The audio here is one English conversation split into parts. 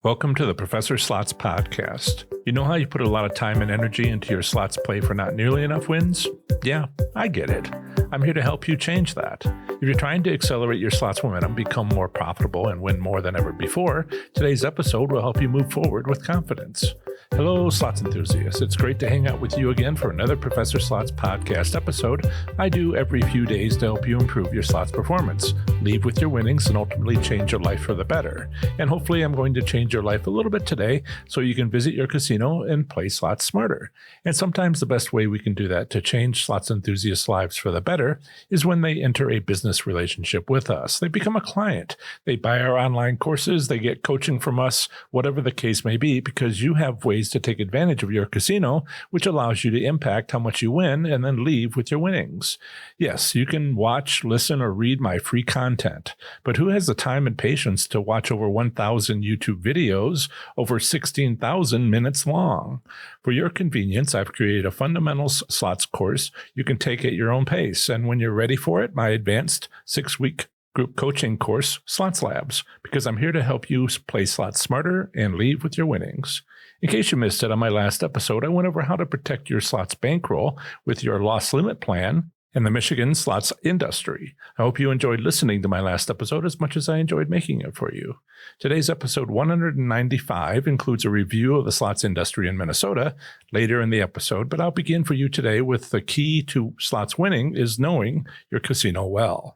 Welcome to the Professor Slots Podcast. You know how you put a lot of time and energy into your slots play for not nearly enough wins? Yeah, I get it. I'm here to help you change that. If you're trying to accelerate your slots momentum, become more profitable, and win more than ever before, today's episode will help you move forward with confidence. Hello, slots enthusiasts. It's great to hang out with you again for another Professor Slots Podcast episode I do every few days to help you improve your slots performance, leave with your winnings, and ultimately change your life for the better. And hopefully I'm going to change your life a little bit today so you can visit your casino and play slots smarter. And sometimes the best way we can do that to change slots enthusiasts' lives for the better is when they enter a business relationship with us. They become a client. They buy our online courses. They get coaching from us, whatever the case may be, because you have ways to take advantage of your casino, which allows you to impact how much you win and then leave with your winnings. Yes, you can watch, listen, or read my free content, but who has the time and patience to watch over 1,000 YouTube videos over 16,000 minutes long? For your convenience, I've created a fundamentals slots course you can take at your own pace, and when you're ready for it, my advanced 6-week group coaching course, Slots Labs, because I'm here to help you play slots smarter and leave with your winnings. In case you missed it on my last episode, I went over how to protect your slots bankroll with your loss limit plan and the Michigan slots industry. I hope you enjoyed listening to my last episode as much as I enjoyed making it for you. Today's episode 195 includes a review of the slots industry in Minnesota later in the episode, but I'll begin for you today with the key to slots winning is knowing your casino well.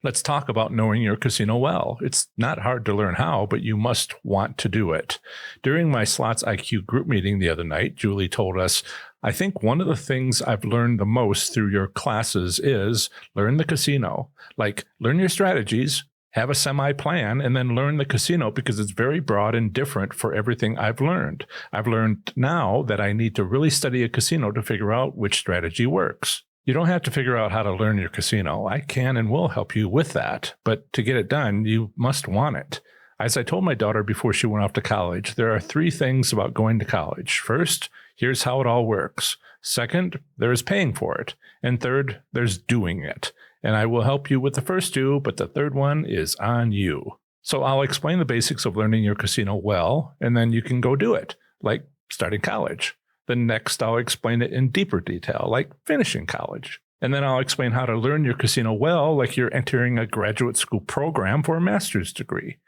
Let's talk about knowing your casino well. It's not hard to learn how, but you must want to do it. During my Slots IQ group meeting the other night, Julie told us, I think one of the things I've learned the most through your classes is learn the casino. Like, learn your strategies, have a semi-plan, and then learn the casino because it's very broad and different for everything I've learned. I've learned now that I need to really study a casino to figure out which strategy works. You don't have to figure out how to learn your casino. I can and will help you with that. But to get it done, you must want it. As I told my daughter before she went off to college, there are 3 things about going to college. First, here's how it all works. Second, there is paying for it. And third, there's doing it. And I will help you with the first 2, but the third one is on you. So I'll explain the basics of learning your casino well, and then you can go do it, like starting college. Then next, I'll explain it in deeper detail, like finishing college. And then I'll explain how to learn your casino well, like you're entering a graduate school program for a master's degree.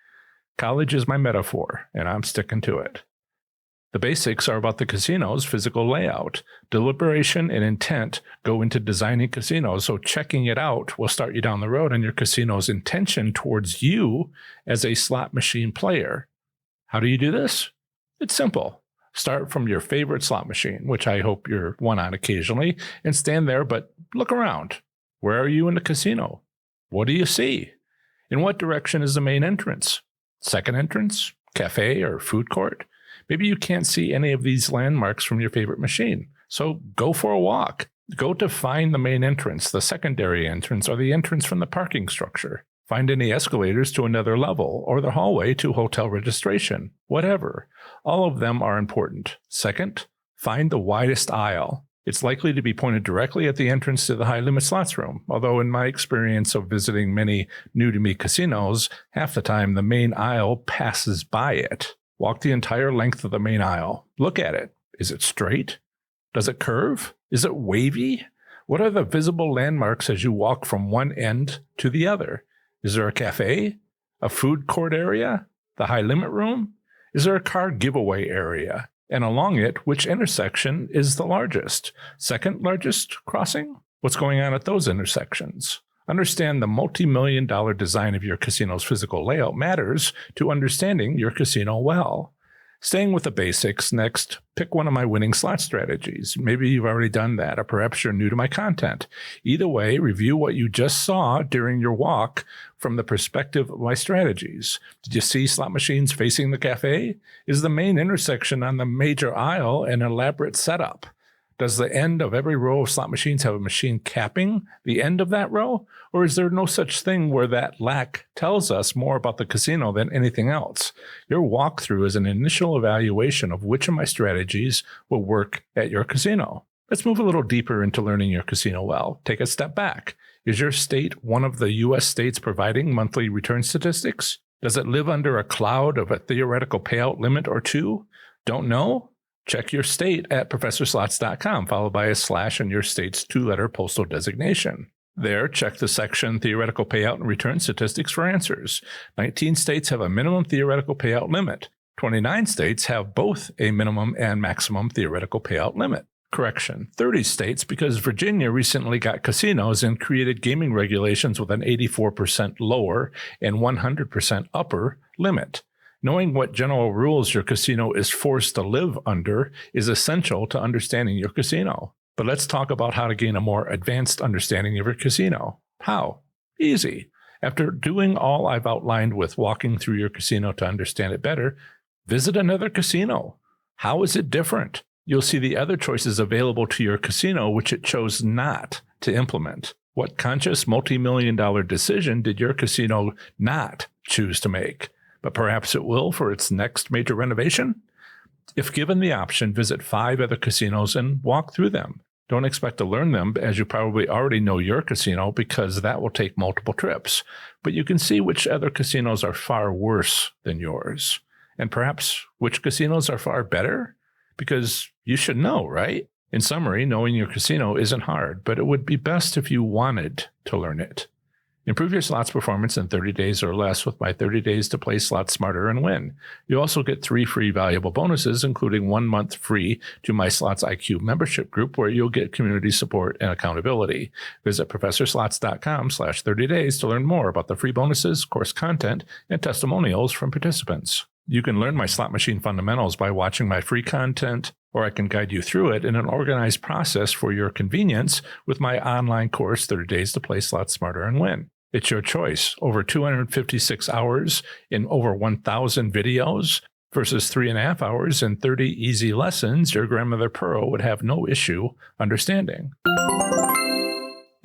College is my metaphor, and I'm sticking to it. The basics are about the casino's physical layout. Deliberation and intent go into designing casinos, so checking it out will start you down the road on your casino's intention towards you as a slot machine player. How do you do this? It's simple. Start from your favorite slot machine, which I hope you're one on occasionally, and stand there, but look around. Where are you in the casino? What do you see? In what direction is the main entrance? Second entrance? Cafe or food court? Maybe you can't see any of these landmarks from your favorite machine, so go for a walk. Go to find the main entrance, the secondary entrance, or the entrance from the parking structure. Find any escalators to another level, or the hallway to hotel registration, whatever. All of them are important. Second, find the widest aisle. It's likely to be pointed directly at the entrance to the high-limit slots room, although in my experience of visiting many new-to-me casinos, half the time the main aisle passes by it. Walk the entire length of the main aisle. Look at it. Is it straight? Does it curve? Is it wavy? What are the visible landmarks as you walk from one end to the other? Is there a cafe? A food court area? The high-limit room? Is there a car giveaway area? And along it, which intersection is the largest? Second largest crossing? What's going on at those intersections? Understand the multi-million-dollar design of your casino's physical layout matters to understanding your casino well. Staying with the basics, next, pick one of my winning slot strategies. Maybe you've already done that, or perhaps you're new to my content. Either way, review what you just saw during your walk from the perspective of my strategies. Did you see slot machines facing the cafe? Is the main intersection on the major aisle an elaborate setup? Does the end of every row of slot machines have a machine capping the end of that row? Or is there no such thing where that lack tells us more about the casino than anything else? Your walkthrough is an initial evaluation of which of my strategies will work at your casino. Let's move a little deeper into learning your casino well. Take a step back. Is your state one of the U.S. states providing monthly return statistics? Does it live under a cloud of a theoretical payout limit or two? Don't know? Check your state at professorslots.com, followed by a / and your state's 2-letter postal designation. There, check the section Theoretical Payout and Return Statistics for answers. 19 states have a minimum theoretical payout limit. 29 states have both a minimum and maximum theoretical payout limit. Correction, 30 states, because Virginia recently got casinos and created gaming regulations with an 84% lower and 100% upper limit. Knowing what general rules your casino is forced to live under is essential to understanding your casino. But let's talk about how to gain a more advanced understanding of your casino. How? Easy. After doing all I've outlined with walking through your casino to understand it better, visit another casino. How is it different? You'll see the other choices available to your casino which it chose not to implement. What conscious multi-million-dollar decision did your casino not choose to make? But perhaps it will for its next major renovation? If given the option, visit 5 other casinos and walk through them. Don't expect to learn them, as you probably already know your casino, because that will take multiple trips. But you can see which other casinos are far worse than yours. And perhaps which casinos are far better? Because you should know, right? In summary, knowing your casino isn't hard, but it would be best if you wanted to learn it. Improve your slots performance in 30 days or less with my 30 days to play slots smarter and win. You also get 3 free valuable bonuses, including 1 month free to my Slots IQ membership group, where you'll get community support and accountability. Visit professorslots.com/30 days to learn more about the free bonuses, course content, and testimonials from participants. You can learn my slot machine fundamentals by watching my free content, or I can guide you through it in an organized process for your convenience with my online course, 30 Days to Play Slots Smarter and Win. It's your choice. Over 256 hours in over 1,000 videos versus 3.5 hours and 30 easy lessons your grandmother Pearl would have no issue understanding.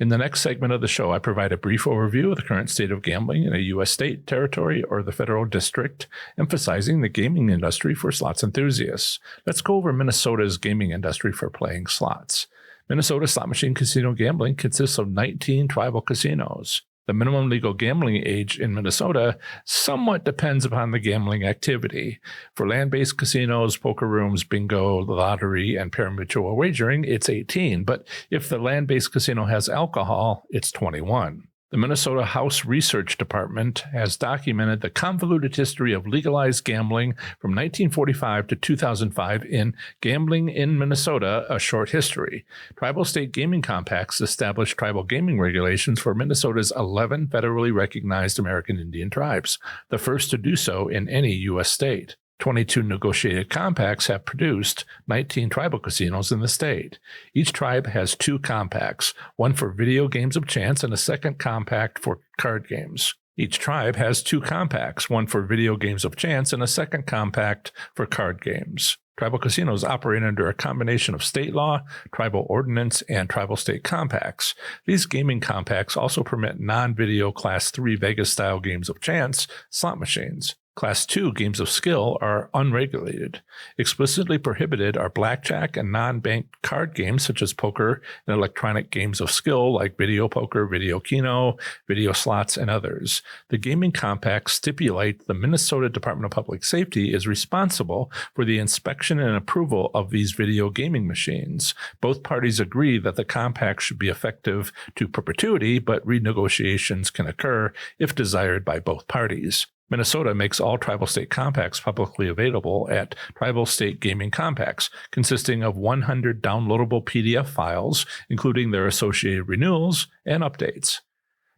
In the next segment of the show, I provide a brief overview of the current state of gambling in a U.S. state, territory, or the federal district, emphasizing the gaming industry for slots enthusiasts. Let's go over Minnesota's gaming industry for playing slots. Minnesota slot machine casino gambling consists of 19 tribal casinos. The minimum legal gambling age in Minnesota somewhat depends upon the gambling activity. For land-based casinos, poker rooms, bingo, lottery, and pari-mutuel wagering, it's 18. But if the land-based casino has alcohol, it's 21. The Minnesota House Research Department has documented the convoluted history of legalized gambling from 1945 to 2005 in Gambling in Minnesota, A Short History. Tribal state gaming compacts established tribal gaming regulations for Minnesota's 11 federally recognized American Indian tribes, the first to do so in any U.S. state. 22 negotiated compacts have produced 19 tribal casinos in the state. Each tribe has 2 compacts, one for video games of chance and a second compact for card games. Each tribe has 2 compacts, one for video games of chance and a second compact for card games. Tribal casinos operate under a combination of state law, tribal ordinance, and tribal state compacts. These gaming compacts also permit non-video Class 3 Vegas-style games of chance slot machines. Class 2 games of skill are unregulated. Explicitly prohibited are blackjack and non-banked card games such as poker and electronic games of skill like video poker, video keno, video slots, and others. The gaming compacts stipulate the Minnesota Department of Public Safety is responsible for the inspection and approval of these video gaming machines. Both parties agree that the compact should be effective to perpetuity, but renegotiations can occur if desired by both parties. Minnesota makes all tribal state compacts publicly available at Tribal State Gaming Compacts, consisting of 100 downloadable PDF files, including their associated renewals and updates.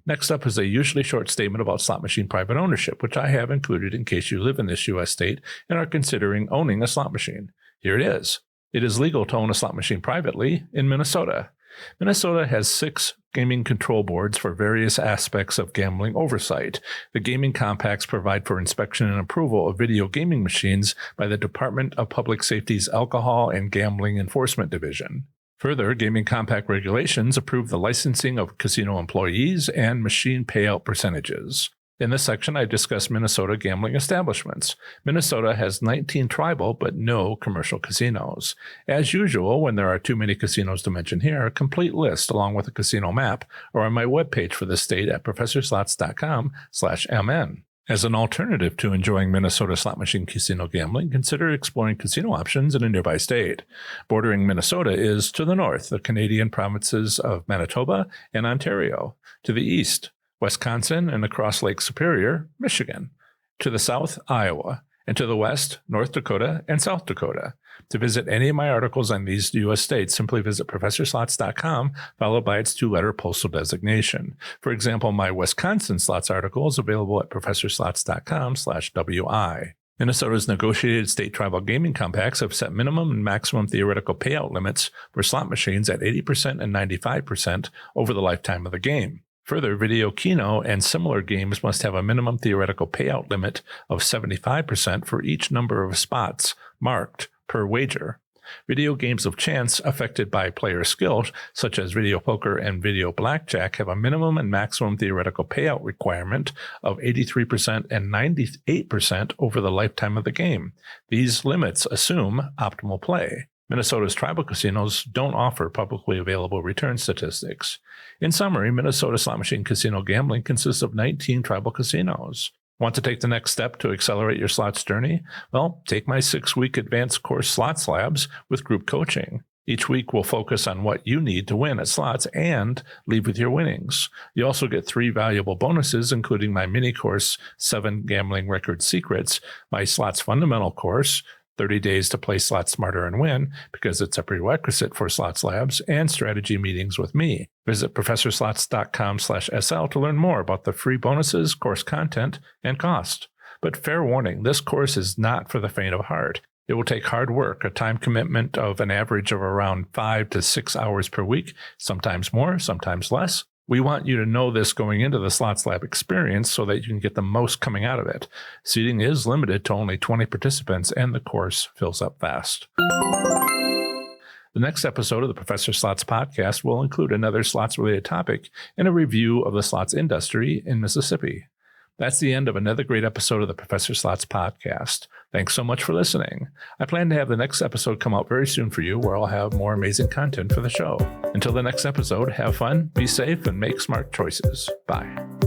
Next up is a usually short statement about slot machine private ownership, which I have included in case you live in this U.S. state and are considering owning a slot machine. Here it is. It is legal to own a slot machine privately in Minnesota. Minnesota has 6 gaming control boards for various aspects of gambling oversight. The gaming compacts provide for inspection and approval of video gaming machines by the Department of Public Safety's Alcohol and Gambling Enforcement Division. Further, gaming compact regulations approve the licensing of casino employees and machine payout percentages. In this section, I discuss Minnesota gambling establishments. Minnesota has 19 tribal but no commercial casinos. As usual, when there are too many casinos to mention here, a complete list along with a casino map are on my webpage for the state at professorslots.com/mn. As an alternative to enjoying Minnesota slot machine casino gambling, consider exploring casino options in a nearby state. Bordering Minnesota is to the north, the Canadian provinces of Manitoba and Ontario. To the east, Wisconsin, and across Lake Superior, Michigan. To the south, Iowa. And to the west, North Dakota and South Dakota. To visit any of my articles on these U.S. states, simply visit ProfessorSlots.com, followed by its 2-letter postal designation. For example, my Wisconsin slots article is available at ProfessorSlots.com/WI. Minnesota's negotiated state tribal gaming compacts have set minimum and maximum theoretical payout limits for slot machines at 80% and 95% over the lifetime of the game. Further, Video Keno and similar games must have a minimum theoretical payout limit of 75% for each number of spots marked per wager. Video games of chance affected by player skill, such as video poker and video blackjack, have a minimum and maximum theoretical payout requirement of 83% and 98% over the lifetime of the game. These limits assume optimal play. Minnesota's tribal casinos don't offer publicly available return statistics. In summary, Minnesota slot machine casino gambling consists of 19 tribal casinos. Want to take the next step to accelerate your slots journey? Well, take my 6-week advanced course Slots Labs with group coaching. Each week we'll focus on what you need to win at slots and leave with your winnings. You also get 3 valuable bonuses, including my mini course, 7 Gambling Record Secrets, my slots fundamental course, 30 days to play slots smarter and win, because it's a prerequisite for Slots Labs, and strategy meetings with me. Visit ProfessorSlots.com/SL to learn more about the free bonuses, course content, and cost. But fair warning, this course is not for the faint of heart. It will take hard work, a time commitment of an average of around 5 to 6 hours per week, sometimes more, sometimes less. We want you to know this going into the Slots Lab experience so that you can get the most coming out of it. Seating is limited to only 20 participants, and the course fills up fast. The next episode of the Professor Slots podcast will include another slots-related topic and a review of the slots industry in Mississippi. That's the end of another great episode of the Professor Slots podcast. Thanks so much for listening. I plan to have the next episode come out very soon for you, where I'll have more amazing content for the show. Until the next episode, have fun, be safe, and make smart choices. Bye.